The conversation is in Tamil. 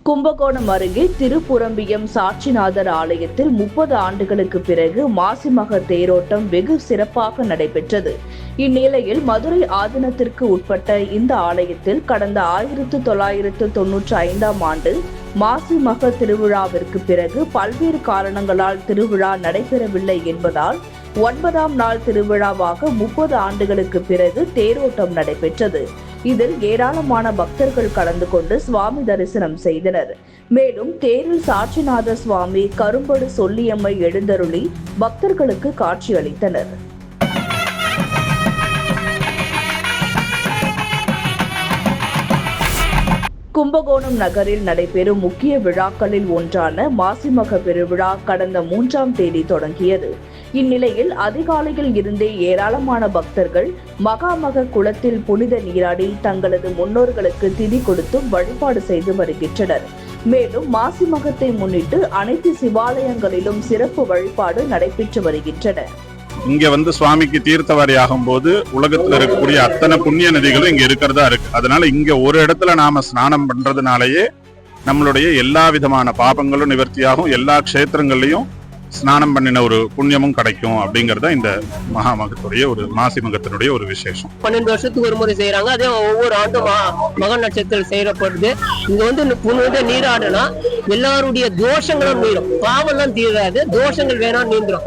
கும்பகோணம் அருகே திருப்புரம்பியம் சாட்சிநாதர் ஆலயத்தில் 30 ஆண்டுகளுக்கு பிறகு மாசிமக தேரோட்டம் வெகு சிறப்பாக நடைபெற்றது. இந்நிலையில் மதுரை ஆதீனத்திற்கு உட்பட்ட இந்த ஆலயத்தில் கடந்த 1995ஆம் ஆண்டு மாசிமக திருவிழாவிற்கு பிறகு பல்வேறு காரணங்களால் திருவிழா நடைபெறவில்லை என்பதால் 9ஆம் நாள் திருவிழாவாக 30 ஆண்டுகளுக்கு பிறகு தேரோட்டம் நடைபெற்றது. இதில் ஏராளமான பக்தர்கள் கலந்து கொண்டு சுவாமி தரிசனம் செய்தனர். மேலும் தேரில் சாட்சிநாத சுவாமி கரும்படு சொல்லியம்மை எழுந்தருளி பக்தர்களுக்கு காட்சியளித்தனர். கும்பகோணம் நகரில் நடைபெறும் முக்கிய விழாக்களில் ஒன்றான மாசிமக பெருவிழா கடந்த 3ஆம் தேதி தொடங்கியது. இந்நிலையில் அதிகாலையில் இருந்தே ஏராளமான பக்தர்கள் மகாமக குளத்தில் புனித நீராடி தங்களது முன்னோர்களுக்கு திதி கொடுத்தும் வழிபாடு செய்து வருகின்றனர். மேலும் மாசிமகத்தை முன்னிட்டு அனைத்து சிவாலயங்களிலும் சிறப்பு வழிபாடு நடைபெற்று வருகின்றன. இங்க சுவாமிக்கு தீர்த்தவாரி ஆகும் போது உலகத்துல இருக்கக்கூடிய அத்தனை புண்ணிய நதிகளும் இங்க இருக்கிறதா இருக்கு. அதனால இங்க ஒரு இடத்துல நாம ஸ்நானம் பண்றதுனாலயே நம்மளுடைய எல்லா விதமான பாபங்களும் நிவர்த்தியாகும், எல்லா க்ஷேத்திரங்கள்லயும் ஸ்நானம் பண்ணின ஒரு புண்ணியமும் கிடைக்கும் அப்படிங்கறத இந்த மகாமகத்துடைய ஒரு மாசிமகத்தினுடைய ஒரு விசேஷம். 12 வருஷத்துக்கு ஒரு முறை செய்யறாங்க. அதே ஒவ்வொரு ஆண்டும் மக நட்சத்திரம் செய்யப்படுது. இங்க புனித நீராடனா எல்லாருடைய தோஷங்களும் நீரும், பாவம் எல்லாம் தீராது, தோஷங்கள் வேணா நீந்துரும்.